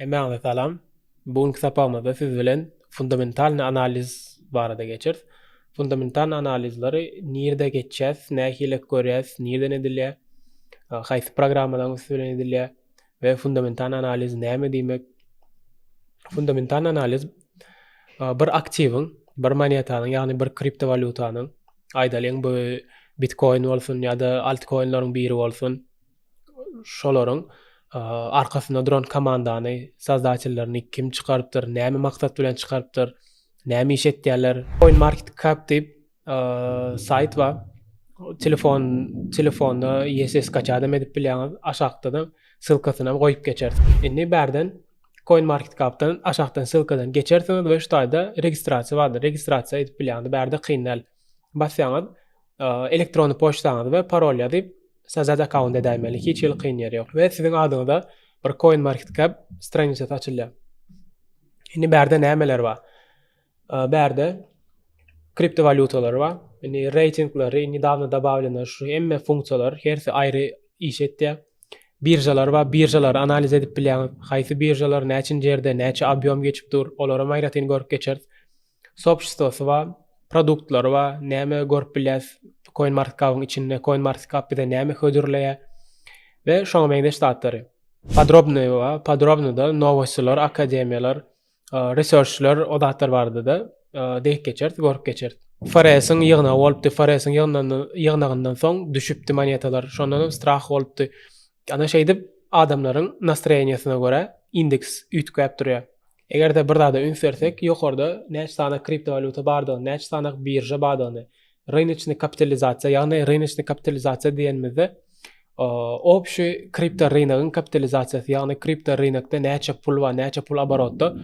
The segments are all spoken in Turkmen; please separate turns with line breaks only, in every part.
Emmaňa salam. Bugünkü sapamyzda siz bilen fundamental analiz barada geçer. Fundamental analizleri nirde geçýäs, nähile görýäs, nirden edilýär, haýsy programmadan üstüne edilýär we fundamental analiz näme diýmek? Fundamental analiz bir aktiwyň, bir monetanyň, ýagny bir kriptovalutanyň, aýdalyň bu Bitcoin bolsun ýa-da altcoinlaryň biri bolsun, şolaryň arkasynda duran komandany, sazdaçylaryny kim çykarypdyr, näme maksat bilen çykarypdyr, näme iş etýärler. CoinMarketCap diýip sayt bar. Telefonda ISS kaçadam edip bilýäňiz, aşagdadan sylkasyna goýup geçersiz. Indi bärden CoinMarketCap'tan aşagdan sylkadan geçersiňiz we şu taýda registrasiýa bardyr. Registrasiýa edip bilýäňiz bärde kynal. Basýaňyz elektrony poçtaňyzy we parol ýazyp sazat account edämeli, hiç ýyl kyn ýeri ýok. We siziň adyňyzda bir CoinMarketCap stranyçasy açylýar. Indi bärde nämeler bar? Bärde kriptovalutalar bar. Indi ratinglary, nedavno добавлено şu emme funksiýalar, hersi aýry iş etýär. Birjalar bar, birjalary analiz edip bilýäňiz, haýsy birjalar näçin jerde, näçe obýom geçip dur, olara maýratyny görüp geçer. Soobществосy bar, produktlary bar, näme görüp bilýäs, CoinMarketCap'ın içinde, CoinMarketCap'da näme hödürleýär we şoňa beýle statary. Podrobnoda novostylar, akademiýalar, researchler, odatlar bardy da deýip geçer, görüp geçer. Faresyň ýygyna bolupdy, faresyň ýygnagyndan soň düşüpdi monetalar, şondan strah bolupdy. Ana şeýdip adamlaryň nastroýeniýasyna görä indeks ütkäp durýar. Egerde bir dada ün sersek, ýokarda näçe sanaky kriptovaluta bardygyny, näçe sanaky birja bardygyny, rynочный kapitalizasiýa, ýagny rynочный kapitalizasiýa diýenmizde общий kripto rynagyň kapitalizasiýasy, ýagny kripto rynakda näçe pul bar, näçe pul oborotda,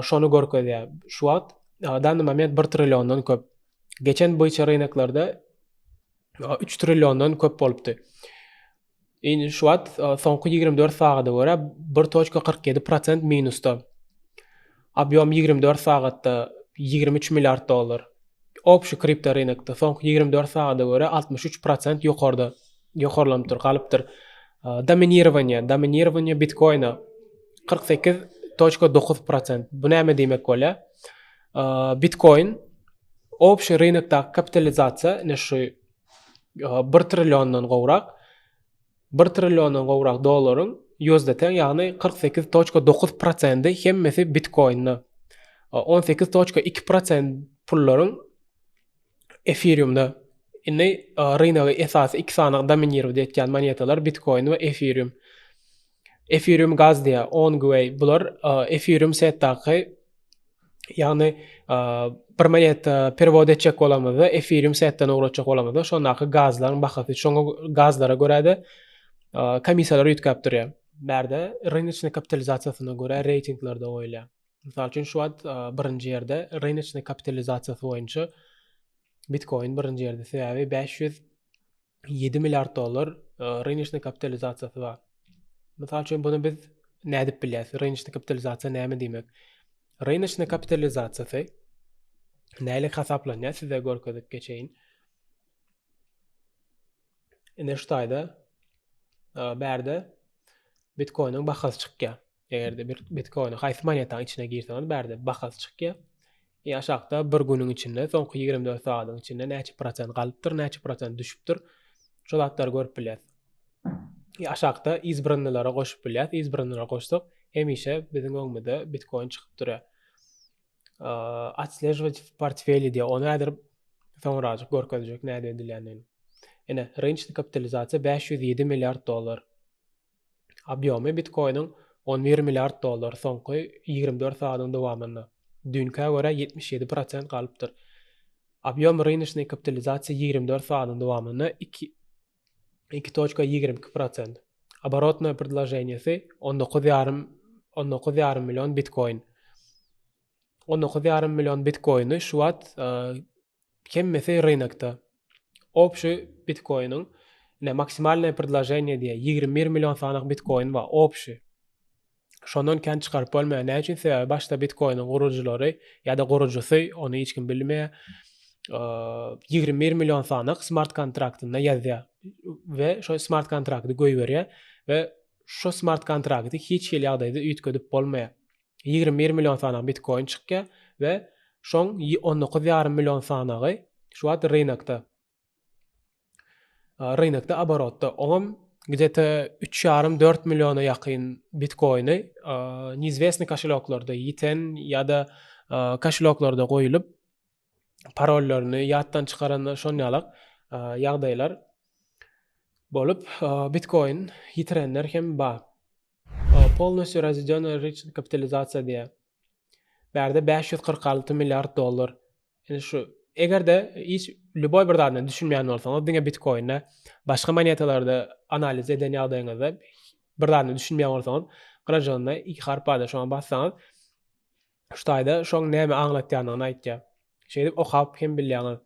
şonu görkezýär. Şu wagt danny moment 1 trilliondon köp. Geçen boýça rynaklarda 3 trilliondon köp bolupdy. Indi şu wagt soňky 24 sagada görä 1.47% minusda. Obýom 24 sagatda 23 milliard dollar. Общий kripto rynakda soňky 24 sagada görä 63% ýokarlanıpdyr, galypdyr. Dominirowaniýa Bitcoin'a 48.9%. Bu näme diýmek bolýar? Bitcoin общий rynakda kapitalizasiýa näşe 1 trilliondan gowrak 1 trilliondan gowrak dollaryň ýozda teň, ýagny 48.9%-y hemmesi Bitcoin'na. 18.2% pullaryň Ethereum'da. Indi rynagy esasy iki sanaky dominirowat etýän monetalar Bitcoin we Ethereum. Ethereum gaz diýär, OnGway. Bular Ethereum setdaky, ýagny bir moneta perewod etjek bolamyzda, Ethereum setden uğraşjak bolamyzda, şondaky gazlaryň bahasy, şoňa gazlara görä-de komissiýalar ütkäp durýar. Bärde rynочный kapitalizasiýasyna görä ratinglarda goýulýar. Mysal üçin şu wagt birinji ýerde rynочный kapitalizasiýasy boýunça Bitcoin birinji ýerde, sebäbi 507 milliard dollar rynочный kapitalizasiýasy bar. Mysal üçin bunu biz nädip bilýäs? Rynочный kapitalizasiýa näme diýmek? Rynочный kapitalizasiýasy näle hasaplanýar? Size görkezip geçeýin. Indi şu taýda bärde Bitcoin'in bahasy çykýar. Egerde bir Bitcoin'i haýsy monetanyň içine girseňiz bärde bahasy çykýar. Aşagda bir günüň içinde, soňky 24 sagatyň içinde näçe prosent galypdyr, näçe prosent düşüpdir. Şu zatlary görüp bilýär. Aşagda izbranlylary goşup bilýär. Izbranlylary goşsak, hemişe biziň öňümizde Bitcoin çykyp durýar. Atslеживать portfeli diýär. Onu häzir soňraçyk görkezjek näde edilýänini. Ene rynочный kapitalizasiýa 507 milliard dollar. Obýomy Bitcoin'in 11 milliard dollar soňky 24 sagatyň dowamında. Dünkä görä 77% galypdyr. Obýom rynочный kapitalizasiýa 24 sagatyň dowamında 2.22%. Оборотное предложениýasy 19,5 million Bitcoin. 19,5 million Bitcoin'y şu wagt hemmesi rynakda. Общий Bitcoin'in maksimalne предложение diye 21 milyon sanaky Bitcoin var. Общий. Şondan kän çykaryp bolmaýan näçin sebäbi başda Bitcoin'in gurujulary ýa-da gurujusy onu hiç kim bilmeýär. 21 milyon sanaky smart kontraktynda ýazýar we şo smart kontrakty goýberýär we şu smart kontrakty hiç hil ýagdaýda üýtgedip bolmaýar. 21 milyon sanaň Bitcoin çykýar we şoň 19,5 milyon sanagy şu wagt rynakda oborotda. Oňam где-то 3,5-4 milyona ýakyn Bitcoin'i неизвестный кошелёкlarda ýiten ýa-da kошелёklarda goýulyp parollaryny ýatdan çykaran şon ýalyk ýagdaýlar bolup Bitcoin ýitirenler hem bar. Полностью разведённая рыночная капитализация diye. Berde 546 milyar dollar. Yani şu egerde hiç любой bir dadını düşünmeyen olsanız diňe Bitcoin'e başga monetalarda analiz eden ýagdaýyňyzda bir dadını düşünmeyen olsanız garajanna iki harpada şoňa bassaňyz şu taýda şoň näme aňlatýanyny aýtýar. Şeýdip okap hem bilýäňiz.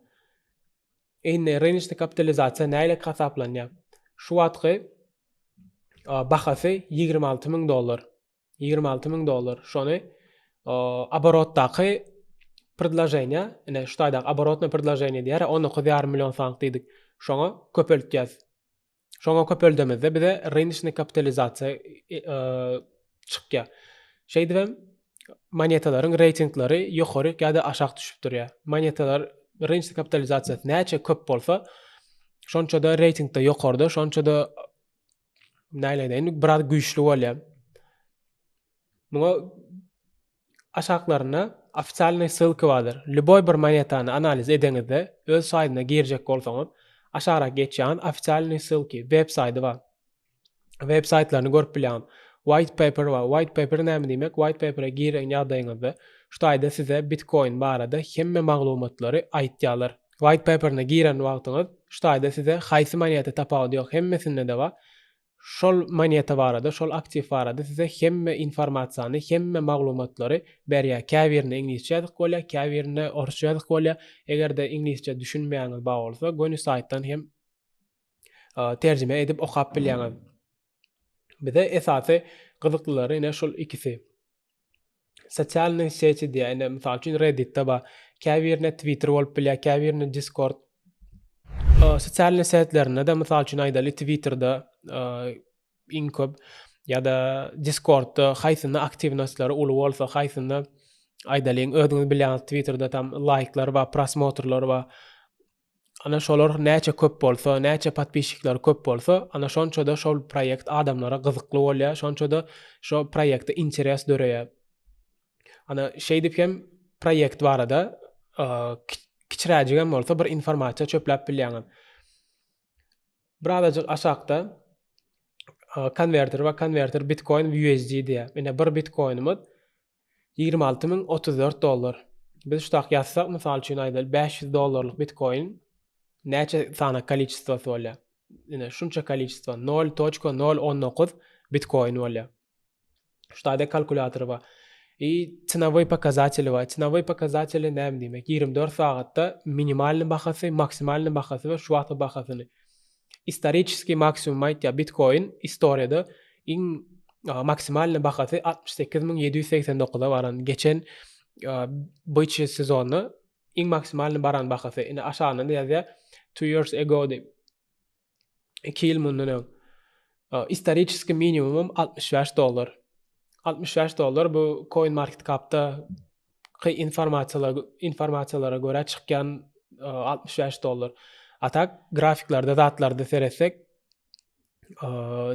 Eýne rыночная kapitalizatsiýa näle hasaplanýar? Şu wagtky bahasy $26,000. $26,000. Şonu оборотdaky предложение, ene şu taýda оборотное предложение diýär, 19,5 milyon frank diýdik. Şoňa köpeltýäs. Şoňa köpeldemizde bize rыночная kapitalizatsiýa çykýar. Şeýdibem monetalaryň reytinglary ýokary ýa-da aşağı düşüp durýar. Monetalar rыночная kapitalizatsiýasy näçe köp bolsa, şonça da reytingde ýokarda, şonça da näle diýen biraz güýçli bolýar. Muňa aşağılarına ofitsialny sylka bardyr. Любой bir monetany analiz edeňizde öz saýtyna girjek bolsaňyz, aşağı geçýän ofitsialny sylky web saýty bar. Web saýtlaryny görüp bilýän. White paper bar. White paper näme diýmek? White paper'a giren ýagdaýyňyzda şu taýda size Bitcoin barada hemme maglumatlary aýtýarlar. White paper'na giren wagtyňyz şu taýda size haýsy moneta tapady ýok hemmesinde de bar. Şol moneta barada, şol aktiv barada size hemme informasiýany, hemme maglumatlary berýär. Käbirini ingilisçe ýazyk bolýar, käbirini orusça ýazyk bolýar. Egerde ingilisçe düşünmeýäňiz bar bolsa, gönü saýtdan hem terjime edip okap bilýäňiz. Bize esasy gyzyklylary ine şol ikisi. Sosial seti diýär, ine mysal üçin Reddit'de bar. Käbirine Twitter bolup bilýär, käbirine Discord. Sosial setlerine de mysal üçin aýdaly Twitter'da inköp ýa-da Discord'da haýsyny aktivnostlary uly bolsa, haýsyny aýdalyň özüňiz bilýän Twitter'da tam like'lar bar, prosmotrlar bar. Ana şolar näçe köp bolsa, näçe podpisçikler köp bolsa, ana şonça da şol proýekt adamlara gyzykly bolýar, şonça da şo proýekde interes döreýär. Ana şeýdip hem proýekt barada kiçiräjigen bolsa bir informasiýa çöpläp bilýäňiz. Birazajyk aşağıda konverter Bitcoin USD diýär. Ene bir Bitcoin'imiz $26,034. Biz şu tak ýazsak, mysal üçin aýdaly $500 Bitcoin näçe sana kolичествосy bolýar? Ene şunça kolичество 0.019 Bitcoin bolýar. Şu taýda kalkulatory bar. Ценовой показатели bar. Ценовой показатели näme diýmek? 24 sagatda minimalny bahasy, maksimalny bahasy we şu wagt bahasyny. Исторический максимум aýtýar Bitcoin historiýada iň maksimalny bahasy 68.789-a baran. Geçen boýçy sezonu iň maksimalny baran bahasy. Ine aşağıda ýazýar 2 years ago diýip. 2 ýyl mundan. Исторический minimum $65. $65 bu CoinMarketCap'da informasiýalara görä çykýan $65. Atak grafiklarda, zatlarda seretsek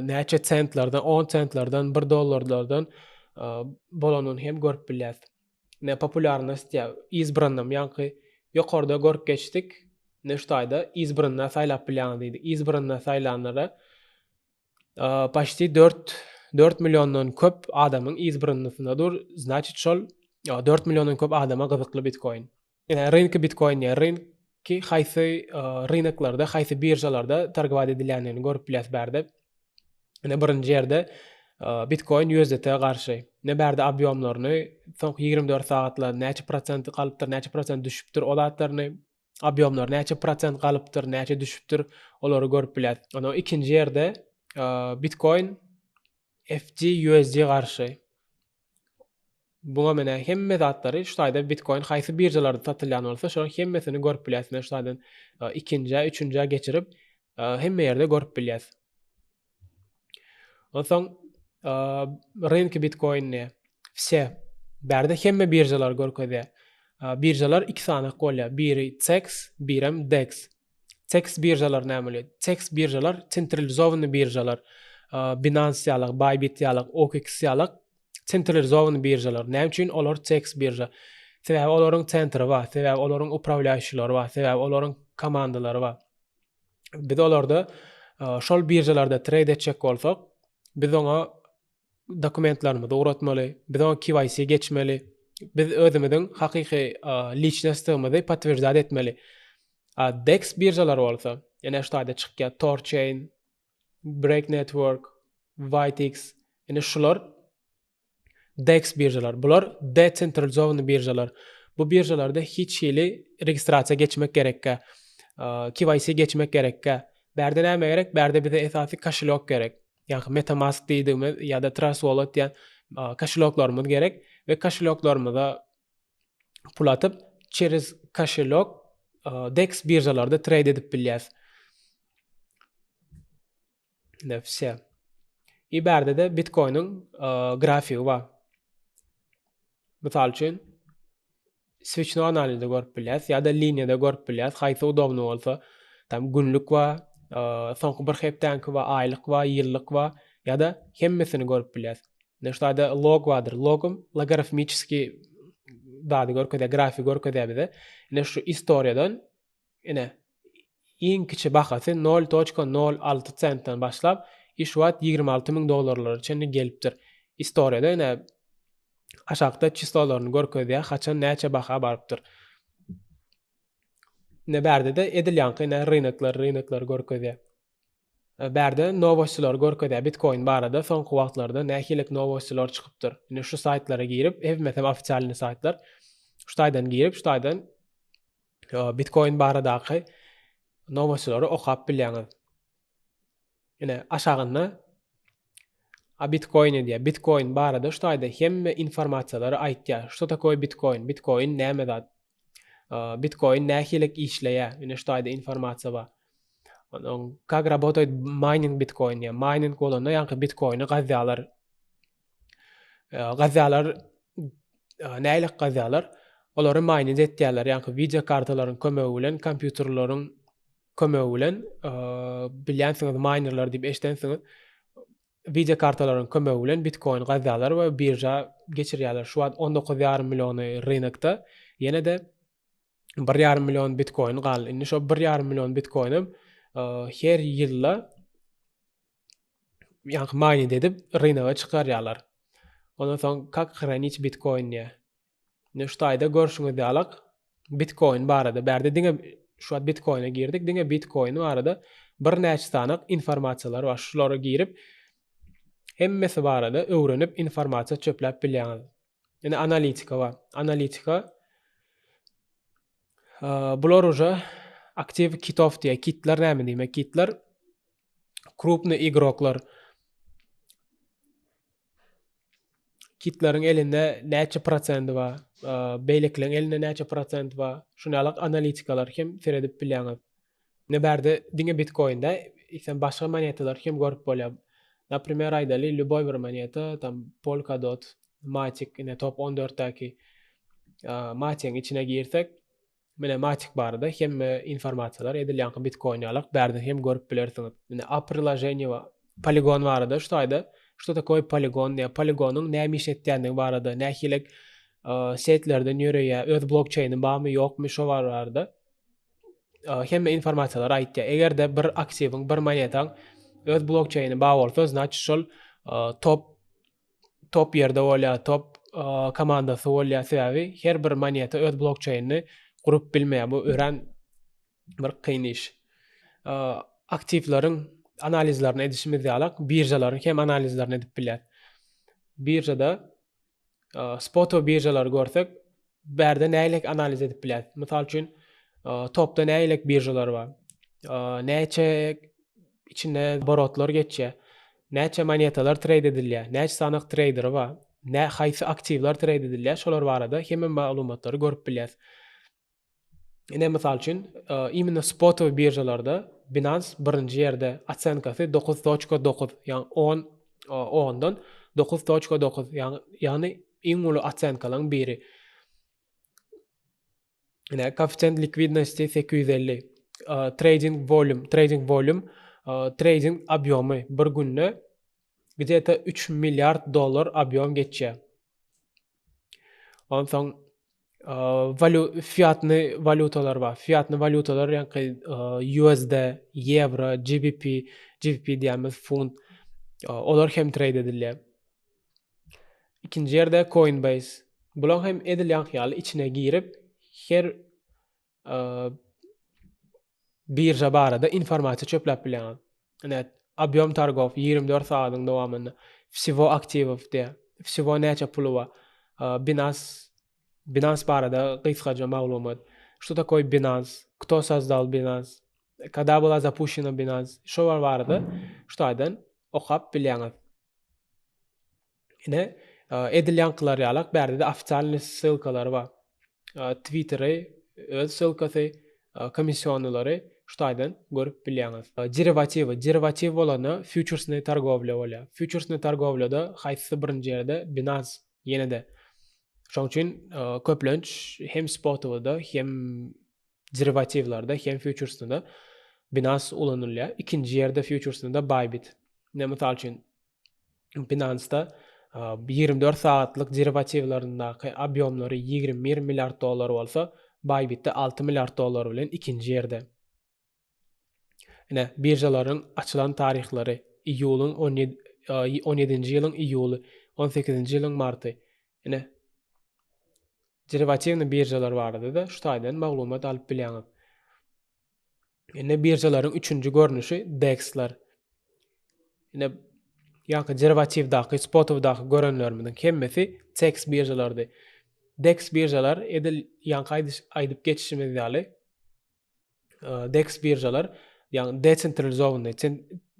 näçe centlerden, 10 centlerden, $1 bolanyny hem görüp bilýäs. Ne popularnostiýa izbrannym, ýa-ni ýokarda görüp geçdik. Ne şu taýda izbranna saýlap bilýän diýdi. Izbranna saýlanlara почти 4 milyondan köp adamyň izbrannysyndadyr. Значит, şol 4 milyondan köp adama gyzykly Bitcoin. Ene rynky Bitcoin ýa ki haýsy rynaklarda, haýsy birjalarda targywat edilýänini görüp bilýäs bärde. Ene birinji ýerde Bitcoin USDT'ye garşy. Ne bärde obýomlaryny soň 24 sagatla näçe prosent galypdyr, näçe prosent düşüpdir, olatlaryny obýomlar näçe prosent galypdyr, näçe düşüpdir, olary görüp bilýäs. Ana ikinji ýerde Bitcoin FG/USD garşy. Buňa mene hemme zatlary şu taýda Bitcoin haýsy birjalarda satylýan bolsa, şo hemmesini görüp bilýäs. Şu taýdan ikinji, üçüncü geçirip hemme ýerde görüp bilýäs. Onsoň rynky Bitcoin'ne. Все. Berde hemme birjalar görkezýär. Birjalar iki sanak bolýar. Biri CEX, birem DEX. CEX birjalar näme? CEX birjalar centralizowany birjalar. Binance ýalyk, Bybit ýalyk, OKX ýalyk centralizowany birjalar. Näme üçin olar CEX birja? Sebäbi olaryň centri bar, sebäbi olaryň upravляющийлary bar, sebäbi olaryň komandalary bar. Biz olarda şol birjalarda trade etjek bolsak, biz oňa dokumentlarymyzy uratmaly, biz oňa KYC geçmeli, biz özümiziň hakyky lichnestigimizi patwierdzat etmeli. DEX birjalary bolsa, ýene şeýle çykýar Torchain, Break Network, Whitex, ýene şular DEX birjalar. Bular decentralizowany birjalar. Bu birjalarda hiç hili registrasiýa geçmek gerekkä, KYC geçmek gerekkä. Berde näme gerek? Berde bize esasy kaşelok gerek. Ýani MetaMask diýdiğimiz ýa-da Trust Wallet diýen kaşeloklarymyz gerek we kaşeloklarymyza pul atyp çerez kaşelok DEX birjalarda trade edip bilýäs. Nefse. Iberde de Bitcoin'in grafigi bar. Misal üçin switchni analizde görüp bilýäs ýa-da liniýada görüp bilýäs, haýsy udobny bolsa, tam günlük bar, soňky bir hepdenki bar, aýlyk bar, ýyllyk bar ýa-da hemmesini görüp bilýäs. Näşde log bardyr. Logum logarifmiski dady görkezýär, grafik görkezýär bize. Ine şu historiýadan ine iň kiçi bahasy 0.06 centdan başlap şu wagt $26,000 çenli gelipdir. Historiýada ine aşagda çistolaryny görkezýär, haçan näçe baha barypdyr. Ne berde de edilýän ine rynoklar görkezýär. Berde novostiler görkezýär Bitcoin barada soňky wagtlarda näkilik novostiler çykypdyr. Ine şu saytlara girip, meselen ofitsialny saytlar, şu taýdan girip, şu taýdan Bitcoin baradaky novostilary okap bilýäňiz. Ine aşagynda Bitcoin diýär. Bitcoin barada şu taýda hemme informasiýalary aýtýar. Şu takoy Bitcoin? Bitcoin näme zat? Bitcoin näkilik işleýär? Ine şu taýda informasiýa bar. Как работает майнинг биткоин? Майнинг bolanda ýa-ni bitcoin'i gazýalar. Nälik gazýalar? Olary mining etýärler, ýa-ni video kartalaryň kömegi bilen, kompýuterlaryň kömegi bilen, bilýänsiňiz minerler diýip eşdensiňiz, video kartalaryň kömegi bilen bitcoin gazýalar we birja geçirýärler. Şu wagt 19,5 milliony rynokda, ýene de 1,5 million bitcoin gal. Indi şo 1,5 million bitcoinim her ýylla ýa-ni mining edip rynoga çykarýarlar. Ondan soň как хранить bitcoin diýär. Ne şu taýda görüşüňiz ýalyk bitcoin barada berde diňe şu wagt bitcoin'e girdik, diňe bitcoin barada bir näçe sanak informasiýalar bar. Şulara girip hemmesi barada öwrenip informasiýa çöpläp bilýäňiz. Ýene analitika bar. Analitika bular уже aktiv kitov diye. Kitler näme diýmek? Kitler krupny igroklar. Kitleriň elinde näçe prosenti bar? Beýlekliň elinde näçe prosenti bar? Şunalyk analitikalar hem seredip bilýäňiz. Ne berde diňe Bitcoin'da isen başga monetalar hem görüp bolýar. Например, aýdaly любой bir moneta, tam Polkadot, Matic, ine top 14'däki Matic'iň içine girsek, mene Matic barada hem informasiýalar edilýän Bitcoin ýalyk berde hem görüp bilersiňiz. Ine приложение bar. Polygon barada şu taýda что такое Polygon diye. Polygonun näme iş etýändigi barada, näkilik setlerden ýöreýär, öz blockchain'i barmy ýokmy şo barada hemme informasiýalar aýtýar. Egerde bir aktiwiň, bir monetaň öz blockchain'i bar bolsa, значит şol top ýerde bolýar, top komandasy bolýar sebäbi her bir moneta öz blockchain'i gurup bilmeýär. Bu ören bir kyn iş. Aktivlaryň analizlerini edişimiz ýalyk birjalaryň hem analizlerini edip bilýär. Birjada spot birjalar görsek, berde nälik analiz edip bilýär. Mysal üçin topda nälik birjalar bar? Näçe içinde borotlar geçýär? Näçe monetalar trade edilýär? Näçe sanak trader bar? Haýsy aktivlar trade edilýär? Şolar barada hemme maglumatlary görüp bilýär. Ine mysal üçin imенно spot birjalarda Binance birinci ýerde atsenkasy 9.9, ýani 10 Ondan 9.9 yani iň uly otsyankalaryň biri. Koeffisient likvidnosti 850. Trading obyomy bir günde где-то 3 milyard dolar obyon geçýär. Ondan soň fiatny valutalar bar. Fiatny valutalar USD, euro, GBP diýämiz funt. Olar hem trade edilýär. İkinci yerde Coinbase. Bular hem edilýän ýaly içine girip her birja barada informasiýa çöplep bilýän. Объем торгов 24 saatyň dowamında. Всего активов diýär. Всего näçe pulu bar. Binance barada kıskaca maglumat. Что такое Binance? Кто создал Binance? Когда была запущена Binance? Şo barada şoýdan okap bilýäňiz. Edilýän kılar ýalak bärde ofitsialny ссылкалар bar. Twitter'y, öz ссылкasy, komissionlary şoýdan görüp bilýäňiz. Derivativ bolany futuresny targowla bolýar. Futuresny targowlada haýsy birinji ýerde Binance ýene-de. Şoň üçin köplenç hem spotowda hem derivativlarda hem futuresda Binance ulanylýar. İkinji ýerde futuresda Bybit. Metal üçin Binance'da 24 saatlyk derivativlaryndaky obýomlary 21 milyard dolar bolsa, Bybit'de 6 milyard dolar bilen ikinji ýerde. Birjalaryň açylan tarihlary iýulyň 17-nji ýylyň iýuly, 18-nji ýylyň marty. Derivativny birjalar barada da şoýdan maglumat alyp bilýäňiz. Birjalaryň üçünji görnüşi DEX'lar. Derivativdaky, spotowdaky görenlerimiň hemmesi DEX birjalardy. DEX birjalar edil aýdyp geçişimiz ýaly. DEX birjalar yani decentralizowany,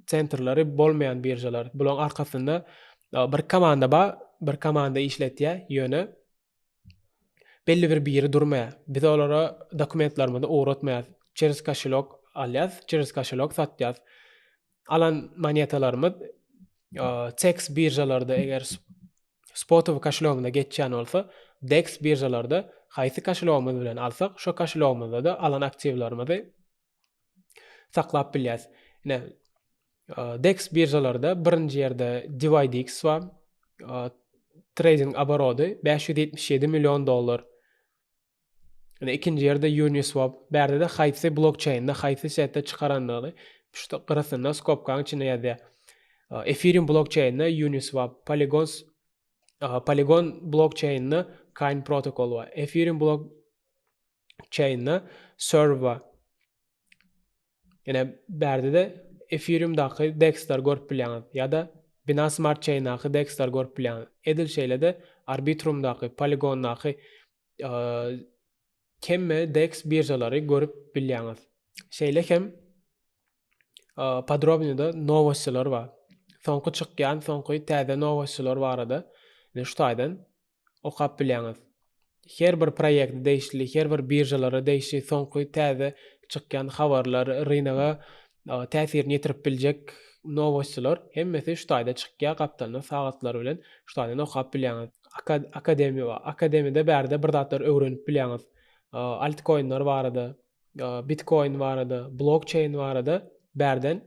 centerlary bolmayan birjalar. Bulan arkasında bir komanda bar, bir komanda işletýär ýöne belli bir biri durmaýar. Biz olara dokumentlarymyzda öwretmeýär. Через кошелек alýas, через кошелек satýas. Alan monetalarymyz DEX birjalarda eger spotow koşeloguna geçýän bolsa, DEX birjalarda haýsy koşelogumyz bilen alsak, şo koşelogumyzda da alan aktivlarymyzy saklap bilýäs. DEX birjalarda birinji ýerde DivideX bar. Trading oborody 577 milyon dolar. İkinji ýerde Uniswap. Bärde de haýsy blockchain'da haýsy setde çykaranlygy şu gyrasynda skopkaň içine ýazýar. Ethereum blockchain'da Uniswap, Polygon blockchain'da Kain protokol bar. Ethereum blockchain'da Serve bar. Bärde de Ethereum'daky DEX'ler görüp bilýäňiz ýa-da Binance Smart Chain'daky DEX'ler görüp bilýäňiz. Edil şeýlede Arbitrum'daky, Polygon'daky kemme DEX birjalary görüp bilýäňiz. Şeýle hem podrobnyda novostlar bar. Soňky çykýan, soňky täze novostlar barada şoýdan okap bilýäňiz. Her bir proýekt değişli, her bir birjalara değişli, soňky täze çykýan habarlar, rynaga täsirini ýetirip biljek novostlar hemmesi şoýda çykýar gapdalyny sagatlar bilen şoýdan okap bilýäňiz. Akademide bärde bir zatlar öwrenip bilýäňiz. Altcoin'lar barada, Bitcoin barada, blockchain barada bärden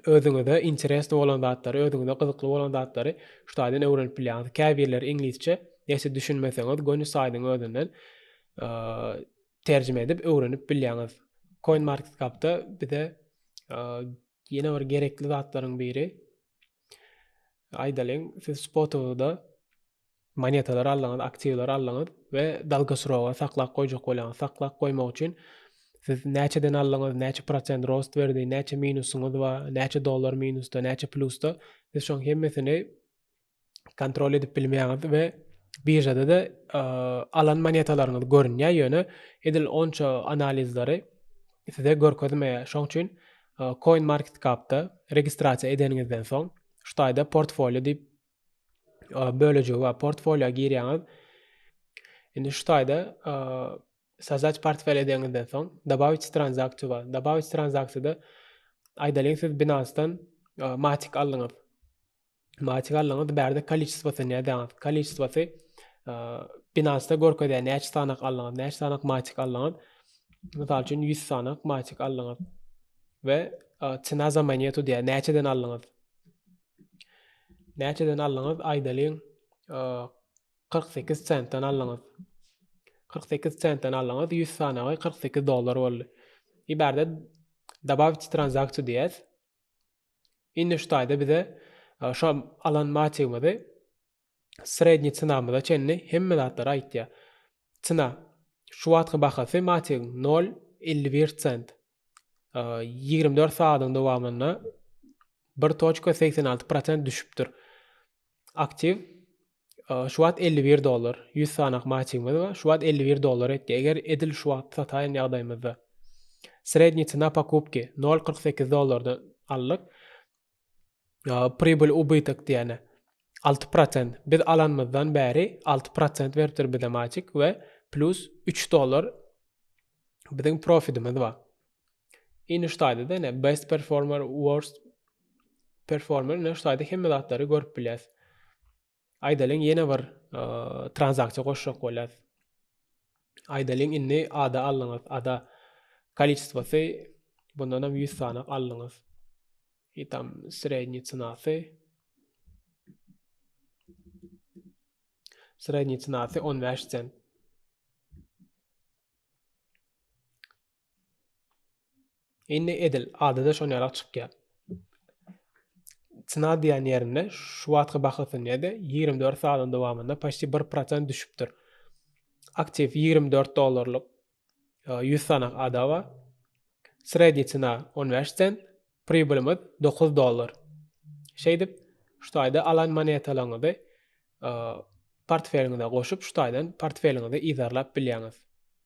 özüňize interesli bolan zatlary, özüňize gyzykly bolan zatlary şoýdan öwrenip bilýäňiz. Käbirler inglizçe näse düşünmeseňiz gönü saýdyň özünden terjime edip öwrenip bilýäňiz. CoinMarketCap'da bize ýene bir gerekli zatlaryň biri aýdalyň siz spotowda monetalar alýan, aktivler alýan we dalga surawa saklap goýjak bolan. Saklap goýmak üçin siz näçeden alýan, näçe prosent rost berdi, näçe minusyňyz bar, näçe dollar minusda, näçe plusda, siz şoň hemmesini kontrol edip bilmeýäňiz we birjada da alan monetalaryňyz görünýär ýöne edil onça analizlary size görkezmeýär. Şoň üçin CoinMarketCap'da registrasiýa edeniňizden soň şoýda portfolio diýip bölejegi bar. Portfolio girýäňiz. Indi şoýda sozdать portfel edeniňizden soň добавить transaksiýa bar. Добавить transaksiýada aýdalyň siz Binance'dan Matic aldyňyz. maçyk allyňyz bärde kolичествосы nädäňiz? Kolичествосы Binance-da görkezýän näçe sanak allyňyz, näçe sanak maçyk allyňyz. Mysal üçin 100 sanak maçyk allyňyz we çyna zamanyýety diýär näçeden allyňyz. Näçeden allyňyz? Aýdalyň 48 centden allyňyz. 48 centden allyňyz 100 sanagy $48 boldy. Ibärde добавить transaksiýa diýär. Indi şu taýda bize şo alan maçygymyzy sredni çynamyza çenli hemme zatlara aýtýar. Çyna şu wagtga bahasy maçygyň 0,51 cent. 24 saatyň dowamyna 1,86% düşüpdir. Aktiv şu wagt $51. 100 sanak maçygymyz bar. Şu wagt $51 etdi. Eger edil şu wagt sataýan ýagdaýymyzda sredni çyna покупки $0,48 allyk. Pribul ubytyk diýeni 6%. Biz alanmyzdan bäri 6% beripdir bize maçyk we plus $3 biziň profitimiz bar. Indi şu taýda ne best performer, worst performer ne şu taýda hemme zatlary görüp bilýäs. Aýdalyň ýene bir transaksiýa goşjak bolýar. Aýdalyň indi ada allyňyz, ada kolичествосы bundan 100 sanak allyňyz. И там средний ценасы. Средний ценасы 15 cent. Indi edil adada şonýarak çykyp gel. Çyna diýen ýerinde şu wagtga bahasy näde? 24 saatyň dowamynda paşty 1% düşüpdir. Aktiv $24 100 sanak ada bar. Sredni çyna 15 cent. Pribulimiz $9. Şeýdip, şu taýda alan monetalaryňyzy portfeliňize goşup, şu taýdan portfeliňizi izarlap bilýäňiz.